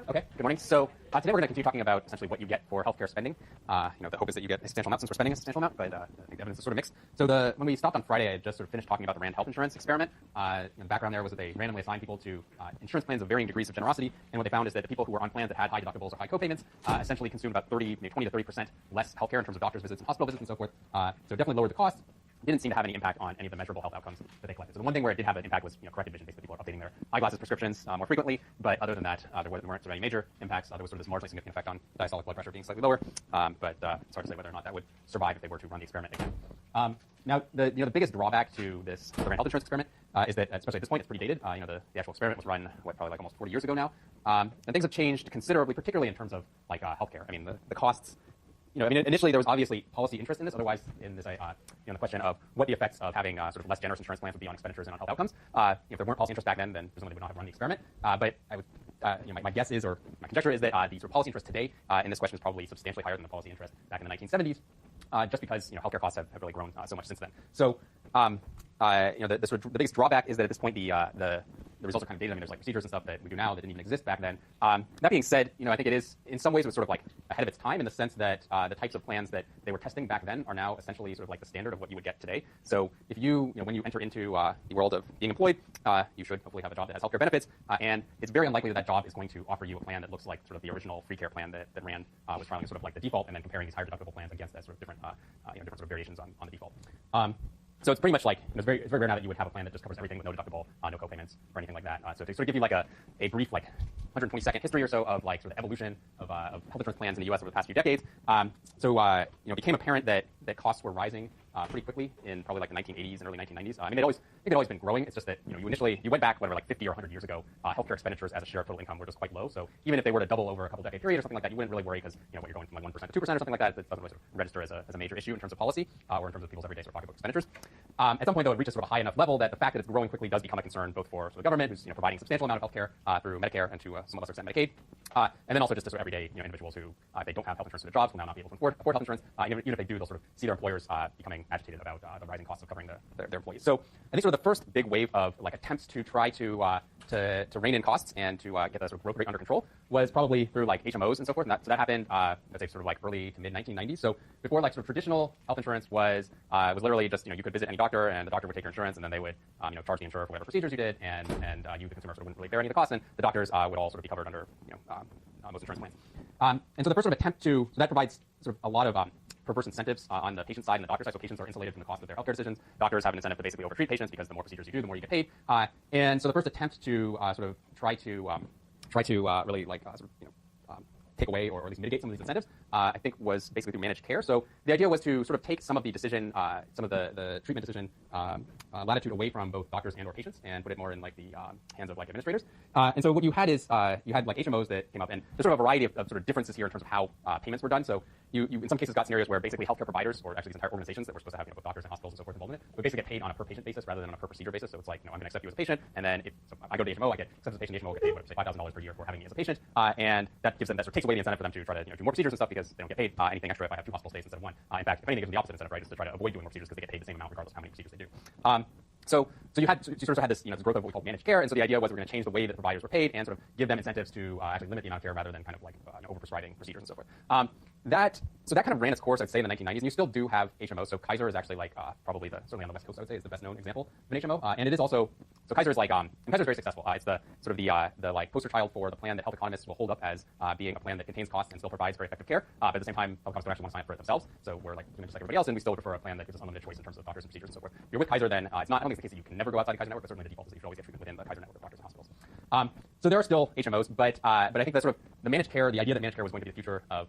Okay, good morning. So today we're going to continue talking about essentially what you get for healthcare spending. The hope is that you get a substantial amount since we're spending a substantial amount, but I think the evidence is sort of mixed. So when we stopped on Friday, I just sort of finished talking about the RAND health insurance experiment. The background there was that they randomly assigned people to insurance plans of varying degrees of generosity, and what they found is that the people who were on plans that had high deductibles or high co-payments essentially consumed about 20 to 30% less healthcare in terms of doctor's visits and hospital visits and so forth. So definitely lowered the cost. Didn't seem to have any impact on any of the measurable health outcomes that they collected. So the one thing where it did have an impact was corrected vision. Basically, people are updating their eyeglasses prescriptions more frequently. But other than that, there weren't sort of any major impacts. There was sort of this marginally significant effect on diastolic blood pressure being slightly lower. But it's hard to say whether or not that would survive if they were to run the experiment again. Now, the biggest drawback to the RAND health insurance experiment is that, especially at this point, it's pretty dated. The actual experiment was run, probably like almost 40 years ago now. And things have changed considerably, particularly in terms of healthcare. I mean, the costs. Initially there was obviously policy interest in this. Otherwise, in this, the question of what the effects of having sort of less generous insurance plans would be on expenditures and on health outcomes. If there weren't policy interest back then presumably they would not have run the experiment. But I would, my guess is, or my conjecture is that the sort of policy interest today in this question is probably substantially higher than the policy interest back in the 1970s, just because healthcare costs have really grown so much since then. So, the biggest drawback is that at this point the results are kind of dated. I mean, there's procedures and stuff that we do now that didn't even exist back then. That being said, I think it is, in some ways, it was sort of ahead of its time in the sense that the types of plans that they were testing back then are now essentially sort of the standard of what you would get today. So if when you enter into the world of being employed, you should hopefully have a job that has healthcare benefits, and it's very unlikely that job is going to offer you a plan that looks like sort of the original free care plan that RAND was trialing as sort of the default, and then comparing these higher deductible plans against that sort of different different sort of variations on the default. So it's pretty much it's very rare now that you would have a plan that just covers everything with no deductible, no co-payments, or anything like that. So to sort of give you a brief 120-second history or so of sort of evolution of health insurance plans in the U.S. over the past few decades. It became apparent that costs were rising pretty quickly in probably the 1980s and early 1990s. I think they'd always been growing. It's just that you went back 50 or 100 years ago. Healthcare expenditures as a share of total income were just quite low. So even if they were to double over a couple decade period or something like that, you wouldn't really worry because what you're going from 1% to 2% or something like that. It doesn't really sort of register as a major issue in terms of policy or in terms of people's everyday sort of pocketbook expenditures. At some point, though, it reaches sort of a high enough level that the fact that it's growing quickly does become a concern both for the government, who's providing a substantial amount of healthcare through Medicare and to some lesser extent Medicaid, and then also just to sort of everyday individuals who, if they don't have health insurance for their jobs, will now not be able to afford health insurance. Even if they do, they'll sort of see their employers becoming agitated about the rising costs of covering their employees. So I think sort of the first big wave of attempts to try to rein in costs and to get the sort of growth rate under control was probably through HMOs and so forth. And that happened, let's say sort of early to mid 1990s. So before sort of traditional health insurance was literally just you could visit any doctor and the doctor would take your insurance and then they would charge the insurer for whatever procedures you did and you the consumer sort of wouldn't really bear any of the costs and the doctors would all sort of be covered under most insurance plans. And so the first sort of attempt so that provides sort of a lot of perverse incentives on the patient side and the doctor side. So patients are insulated from the cost of their healthcare decisions. Doctors have an incentive to basically overtreat patients because the more procedures you do, the more you get paid. And so the first attempt to sort of try to really take away or at least mitigate some of these incentives, I think was basically through managed care. So the idea was to sort of take some of the decision, some of the treatment decision latitude away from both doctors and or patients and put it more in the hands of administrators. And so what you had is you had HMOs that came up, and there's sort of a variety of sort of differences here in terms of how payments were done. So you in some cases got scenarios where basically healthcare providers, or actually these entire organizations that were supposed to have both doctors and hospitals and so forth involved in it, would basically get paid on a per patient basis rather than on a per procedure basis. So it's I'm going to accept you as a patient, and then if I go to the HMO, I get accepted as a patient. The HMO will get paid say $5,000 per year for having me as a patient, and that gives them that sort of takes away the incentive for them to try to do more procedures and stuff because they don't get paid anything extra if I have 2 hospital stays instead of 1. In fact, if anything, it gives them the opposite incentive, right, is to try to avoid doing more procedures because they get paid the same amount regardless of how many procedures they do. So you sort of had this this growth of what we call managed care, and so the idea was we're going to change the way that providers were paid and sort of give them incentives to actually limit the amount of care rather than kind of overprescribing procedures and so forth. That kind of ran its course, I'd say, in the 1990s, and you still do have HMOs. So Kaiser is actually probably certainly on the West Coast, I would say, is the best known example of an HMO, and it is also Kaiser is and Kaiser is very successful. It's the sort of the poster child for the plan that health economists will hold up as being a plan that contains costs and still provides very effective care, but at the same time, health economists don't actually want to sign up for it themselves. So we're human just like everybody else, and we still prefer a plan that gives us unlimited choice in terms of doctors and procedures and so forth. If you're with Kaiser, then it's not. I don't think it's the case that you can never go outside the Kaiser network, but certainly the default is that you should always get treatment within the Kaiser network of doctors and hospitals. So there are still HMOs, but I think that sort of the managed care, the idea that managed care was going to be the future of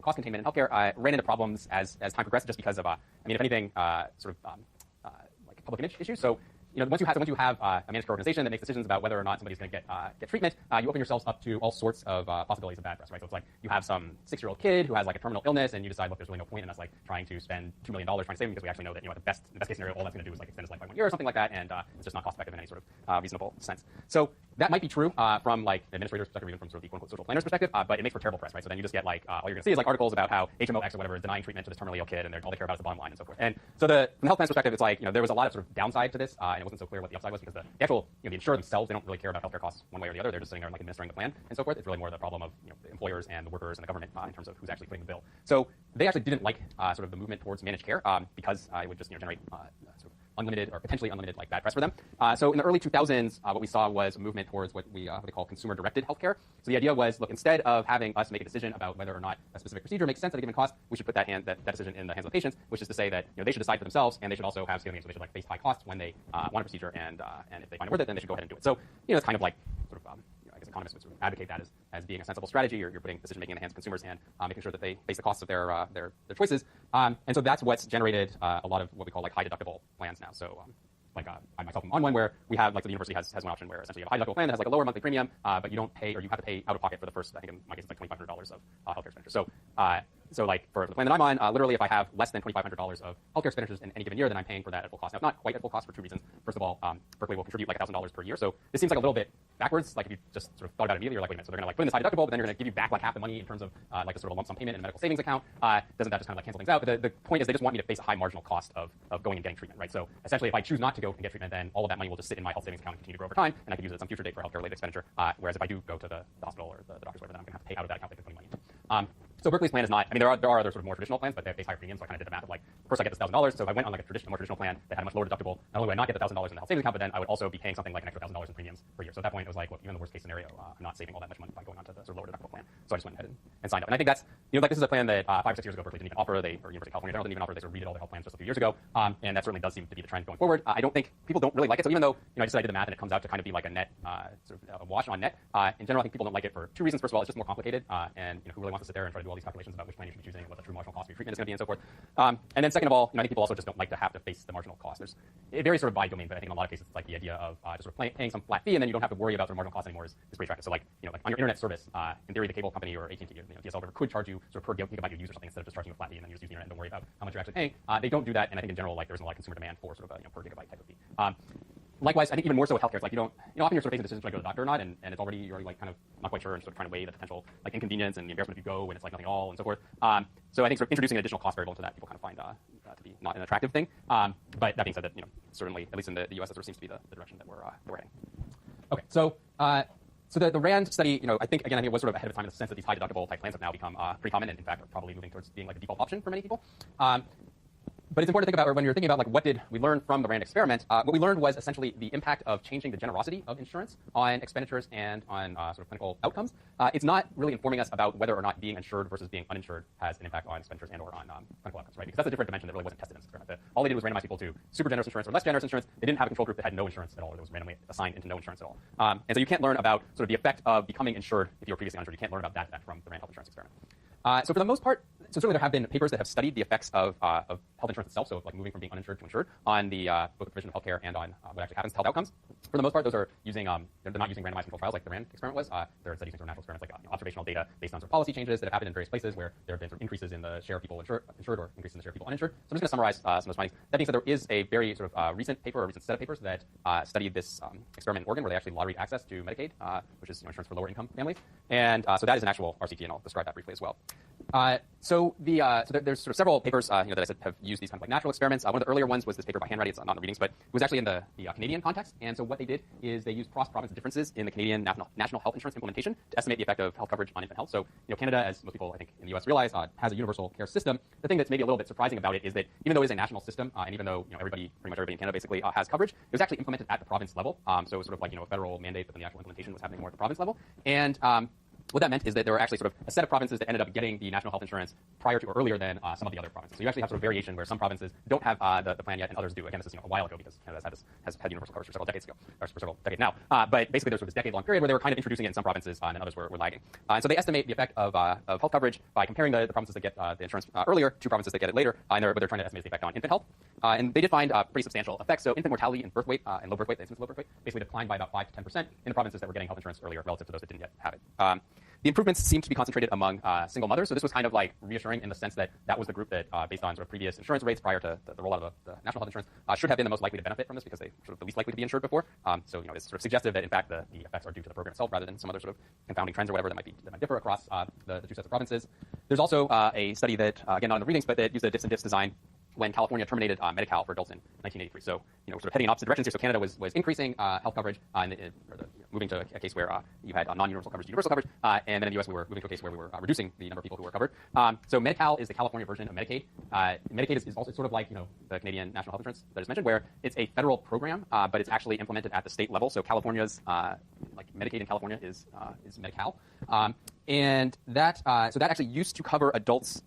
cost containment in healthcare, ran into problems as time progressed, just because of if anything, public image issues. So once you have a managed care organization that makes decisions about whether or not somebody's going to get treatment, you open yourselves up to all sorts of possibilities of bad press, right? So it's you have some 6-year-old kid who has a terminal illness, and you decide, look, there's really no point in us trying to spend $2 million trying to save him because we actually know that in the best case scenario, all that's going to do is extend his life by 1 year or something like that, and it's just not cost effective in any sort of reasonable sense. So that might be true from the administrator's perspective, or even from sort of the quote-unquote social planner's perspective, but it makes for terrible press, right? So then you just get all you're going to see is articles about how HMO X or whatever is denying treatment to this terminally ill kid, and all they care about is the bottom line and so forth. And so from the health plan's perspective, it's there was a lot of sort of downside to this and it wasn't so clear what the upside was because the actual, the insurer themselves, they don't really care about healthcare costs one way or the other. They're just sitting there and administering the plan and so forth. It's really more the problem of the employers and the workers and the government in terms of who's actually footing the bill. So they actually didn't like sort of the movement towards managed care because it would just generate sort of unlimited or potentially unlimited bad press for them. So in the early 2000s, what we saw was a movement towards what they call consumer-directed healthcare. So the idea was, look, instead of having us make a decision about whether or not a specific procedure makes sense at a given cost, we should put that decision in the hands of the patients, which is to say that they should decide for themselves, and they should also have scaling, so they should face high costs when they want a procedure, and if they find it worth it, then they should go ahead and do it. So it's kind of like sort of I guess economists would sort of advocate that as being a sensible strategy. You're putting decision making in the hands of consumers and making sure that they face the costs of their choices. And so that's what's generated a lot of what we call like high deductible plans now. So I myself am on one where we have, like, the university has one option where essentially you have a high deductible plan that has like a lower monthly premium, but you don't pay, or you have to pay out of pocket for the first, I think in my case it's like $2,500 of healthcare expenditures. So like for the plan that I'm on, literally if I have less than $2,500 of healthcare expenditures in any given year, then I'm paying for that at full cost. Now, it's not quite at full cost for two reasons. First of all, Berkeley will contribute like $1,000 per year. So this seems like a little bit backwards. Like if you just sort of thought about it immediately, you're like, wait a minute, so they're going to like put in this high deductible, but then you're going to give you back like half the money in terms of like a sort of lump sum payment in a medical savings account. Doesn't that just kind of like cancel things out? But the point is they just want me to face a high marginal cost of going and getting treatment, right? So essentially if I choose not to go and get treatment, then all of that money will just sit in my health savings account and continue to grow over time, and I can use it at some future date for healthcare related expenditure. Whereas if I do go to the hospital or the doctor's, whatever, then I'm going to have to pay out of that account that they're putting money into. So Berkeley's plan is not, I mean, there are other sort of more traditional plans, but they face higher premiums. So I kind of did the math of like, first I get this $1,000. So if I went on like a more traditional plan that had a much lower deductible, not only would I not get the $1,000 in the health savings account, but then I would also be paying something like an extra $1,000 in premiums per year. So at that point, it was like, well, even the worst case scenario, I'm not saving all that much money by going on to the sort of lower deductible plan. So I just went ahead and signed up. And I think that's, like this is a plan that 5 or 6 years ago Berkeley didn't even offer. Or University of California General didn't even offer. They sort of redid all their health plans just a few years ago. And that certainly does seem to be the trend going forward. I don't think people don't really like it. So even though, I just said I did the math and it comes out to kind of be like a net, sort of a wash on net, in general, I think people don't like it for two reasons. First of all, it's just more complicated. And who really wants to sit there and try to do all these calculations about which plan you should be choosing and what the true marginal cost of your treatment is going to be and so forth. And then second of all, I think people also just don't like to have to face the marginal cost. It varies sort of by domain, but I think in a lot of cases it's like the idea of just sort of paying some flat fee and then you don't have to worry about the marginal cost anymore is pretty attractive. So like on your internet service, in theory the cable company or AT&T, DSL whatever could charge you sort of per gigabyte you use or something instead of just charging you a flat fee and then you just use the internet and don't worry about how much you're actually paying. They don't do that, and I think in general like there isn't a lot of consumer demand for sort of a per gigabyte type of fee. Likewise, I think even more so with healthcare, it's like often you're sort of facing decisions, should I go to the doctor or not, and you're already like kind of not quite sure and sort of trying to weigh the potential like inconvenience and the embarrassment if you go when it's like nothing at all and so forth. So I think sort of introducing an additional cost variable into that people kind of find to be not an attractive thing. But that being said, that certainly at least in the US that sort of seems to be the direction that we're heading. Okay, so the RAND study, I think it was sort of ahead of time in the sense that these high deductible type plans have now become pretty common and in fact are probably moving towards being like a default option for many people. But it's important to think about, or when you're thinking about like what did we learn from the RAND experiment, what we learned was essentially the impact of changing the generosity of insurance on expenditures and on sort of clinical outcomes. It's not really informing us about whether or not being insured versus being uninsured has an impact on expenditures and or on clinical outcomes, right? Because that's a different dimension that really wasn't tested in this experiment. All they did was randomize people to super generous insurance or less generous insurance. They didn't have a control group that had no insurance at all, or that was randomly assigned into no insurance at all. And so you can't learn about sort of the effect of becoming insured if you were previously uninsured. You can't learn about that effect from the RAND health insurance experiment. So for the most part, so certainly there have been papers that have studied the effects of health insurance itself, so like moving from being uninsured to insured, on the both the provision of healthcare and on what actually happens to health outcomes. For the most part, those are using they're not using randomized controlled trials like the RAND experiment was. They're instead using sort of natural experiments like observational data based on sort of policy changes that have happened in various places where there have been sort of increases in the share of people insured or increases in the share of people uninsured. So I'm just going to summarize some of those findings. That being said, there is a very sort of recent paper or recent set of papers that studied this experiment in Oregon where they actually lotteried access to Medicaid, which is insurance for lower income families, and so that is an actual RCT, and I'll describe that briefly as well. So there's sort of several papers that I said have used these kind of like natural experiments. One of the earlier ones was this paper by Hanratty. It's not in the readings, but it was actually in the Canadian context. And so what they did is they used cross-province differences in the Canadian national health insurance implementation to estimate the effect of health coverage on infant health. So Canada, as most people I think in the US realize, has a universal care system. The thing that's maybe a little bit surprising about it is that even though it is a national system, and even though pretty much everybody in Canada basically has coverage, it was actually implemented at the province level. So it was sort of like a federal mandate, but then the actual implementation was happening more at the province level. And what that meant is that there were actually sort of a set of provinces that ended up getting the national health insurance prior to or earlier than some of the other provinces. So you actually have sort of variation where some provinces don't have the plan yet and others do. Again, this is a while ago because Canada has had universal coverage for several decades ago, or for several decades now. But basically there's sort of this decade-long period where they were kind of introducing it in some provinces and then others were lagging. And so they estimate the effect of health coverage by comparing the provinces that get the insurance earlier to provinces that get it later, but they're trying to estimate the effect on infant health. And they did find pretty substantial effects. So infant mortality and birth weight and low birth weight, the incidence of low birth weight, basically declined by about 5 to 10% in the provinces that were getting health insurance earlier relative to those that didn't yet have it. The improvements seem to be concentrated among single mothers, so this was kind of like reassuring in the sense that that was the group that, based on sort of previous insurance rates prior to the rollout of the national health insurance, should have been the most likely to benefit from this because they sort of the least likely to be insured before. So it's sort of suggestive that in fact the effects are due to the program itself rather than some other sort of confounding trends or whatever that might differ across the two sets of provinces. There's also a study that again not in the readings, but that used a diffs and diffs design when California terminated Medi-Cal for adults in 1983. So, you know, we're sort of heading in opposite directions here. So Canada was increasing health coverage moving to a case where you had non-universal coverage to universal coverage, and then in the U.S. we were moving to a case where we were reducing the number of people who were covered. So Medi-Cal is the California version of Medicaid. Medicaid is also sort of like, you know, the Canadian National Health Insurance that I just mentioned, where it's a federal program, but it's actually implemented at the state level. So California's like Medicaid in California is Medi-Cal, and that so that actually used to cover adults.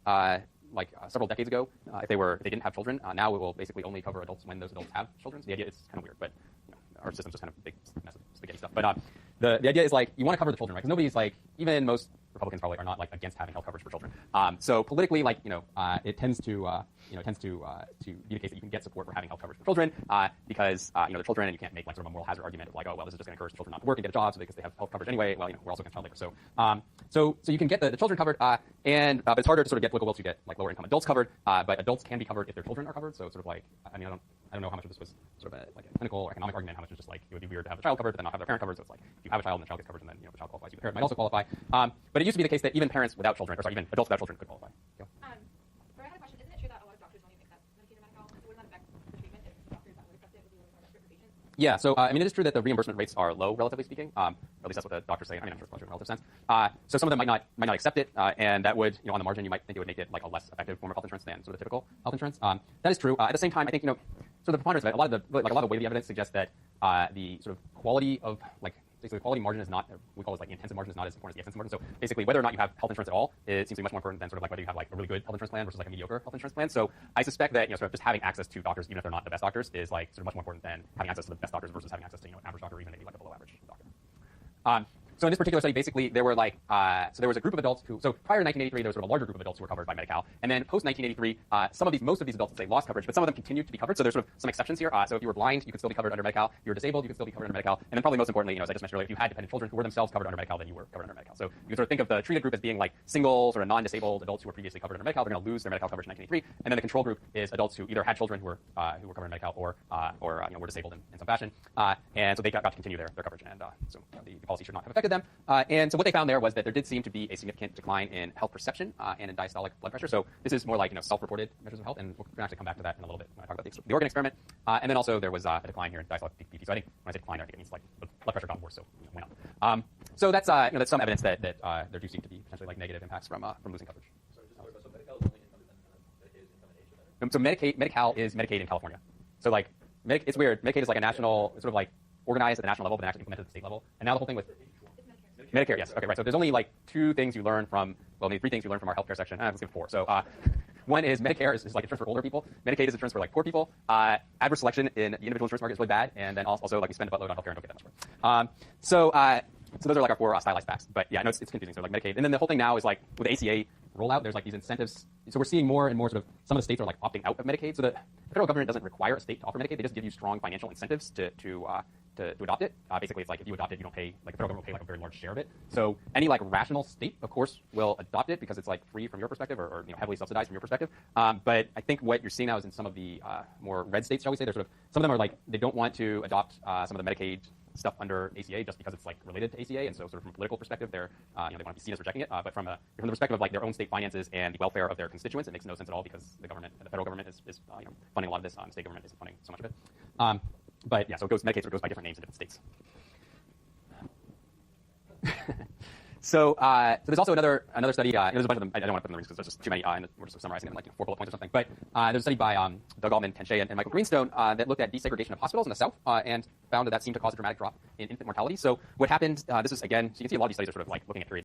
Several decades ago, if they didn't have children. Now it will basically only cover adults when those adults have children. So the idea is kind of weird, but you know, our system's just kind of a big mess of spaghetti stuff. But the idea is like you want to cover the children, right? Because nobody's like, even most Republicans probably are not like against having health coverage for children. So politically, like, you know, it tends to be the case that you can get support for having health coverage for children because you know, the children, and you can't make like sort of a moral hazard argument of like, oh well, this is just going to encourage children not to work and get a job so because they have health coverage anyway. Well, you know, we're also against child labor. So you can get the children covered, but it's harder to sort of get political will to get like lower income adults covered. But adults can be covered if their children are covered. So it's sort of like, I mean, I don't know how much of this was sort of a clinical or economic argument, how much is just like it would be weird to have the child covered but then not have their parent covered. So it's like if you have a child and the child gets covered and then, you know, the child qualifies, the parent might also qualify. But it used to be the case that even parents without children, or sorry, even adults without children could qualify. Yeah. I had a question. Isn't it true that a lot of doctors don't even accept Medicaid or Medi-Cal? So wouldn't that affect the treatment if doctors that would accept it would be a little more desperate for patients? Yeah, so I mean, it is true that the reimbursement rates are low, relatively speaking. Or at least that's what the doctors say. I mean, I'm sure it's in a relative sense. So some of them might not accept it, and that would, you know, on the margin, you might think it would make it like a less effective form of health insurance than sort of typical health insurance. That is true. At the same time, I think, you know, sort of the preponderance of it, a lot of the weight of the evidence suggests that the sort of quality of like. Basically, the quality margin is not, we call it like the intensive margin is not as important as the extensive margin. So basically, whether or not you have health insurance at all, it seems to be much more important than sort of like whether you have like a really good health insurance plan versus like a mediocre health insurance plan. So I suspect that, you know, sort of just having access to doctors, even if they're not the best doctors, is like sort of much more important than having access to the best doctors versus having access to, you know, an average doctor or even maybe like a below average doctor. So in this particular study, basically, there were like, so there was a group of adults who, so prior to 1983, there was sort of a larger group of adults who were covered by Medi-Cal. And then post 1983, most of these adults, say, lost coverage, but some of them continued to be covered. So there's sort of some exceptions here. So if you were blind, you could still be covered under Medi-Cal. If you were disabled, you could still be covered under Medi-Cal. And then probably most importantly, you know, as I just mentioned earlier, if you had dependent children who were themselves covered under Medi-Cal, then you were covered under Medi-Cal. So you could sort of think of the treated group as being like single, sort of non-disabled adults who were previously covered under Medi-Cal. They're going to lose their Medi-Cal coverage in 1983. And then the control group is adults who either had children who were covered under Medi-Cal or you know, were disabled in some fashion. And so they got to continue their coverage. And so the policy should not have affected them. And so what they found there was that there did seem to be a significant decline in health perception and in diastolic blood pressure. So this is more like, you know, self-reported measures of health, and we're going to actually come back to that in a little bit when I talk about the organ experiment. And then also there was a decline here in diastolic BP. So I think when I say decline, I think it means like the blood pressure got worse, so, you know, went up. So that's you know, that's some evidence that there do seem to be potentially like negative impacts from losing coverage. So Medi-Cal is Medicaid in California. So like it's weird. Medicaid is like a national, sort of like organized at the national level, but actually implemented at the state level. And now the whole thing with Medicare, yes. Okay, right. So there's only like three things you learn from our healthcare section. Let's give 4. So one is Medicare is like insurance for older people. Medicaid is insurance for like poor people. Adverse selection in the individual insurance market is really bad. And then also like you spend a buttload on healthcare and don't get that much more. So those are like our 4 stylized facts. But yeah, no, it's confusing. So like Medicaid. And then the whole thing now is like with the ACA rollout, there's like these incentives. So we're seeing more and more sort of some of the states are like opting out of Medicaid. So the federal government doesn't require a state to offer Medicaid. They just give you strong financial incentives to adopt it. Basically, it's like if you adopt it, you don't pay, like the federal government will pay like a very large share of it. So any like rational state, of course, will adopt it because it's like free from your perspective or you know, heavily subsidized from your perspective. But I think what you're seeing now is in some of the more red states, shall we say, there's sort of some of them are like they don't want to adopt some of the Medicaid stuff under ACA just because it's like related to ACA, and so sort of from a political perspective, they're you know, they want to be seen as rejecting it. But from the perspective of like their own state finances and the welfare of their constituents, it makes no sense at all because the federal government is you know, funding a lot of this. State government isn't funding so much of it. But yeah, so Medicaid goes by different names in different states. So there's also another study. There's a bunch of them. I don't want to put them in the rings because there's just too many, and we're just summarizing them in like 4 bullet points or something. But there's a study by Doug Altman, Ken Shea, and Michael Greenstone that looked at desegregation of hospitals in the South and found that seemed to cause a dramatic drop in infant mortality. So what happened? This is again, so you can see a lot of these studies are sort of like looking at periods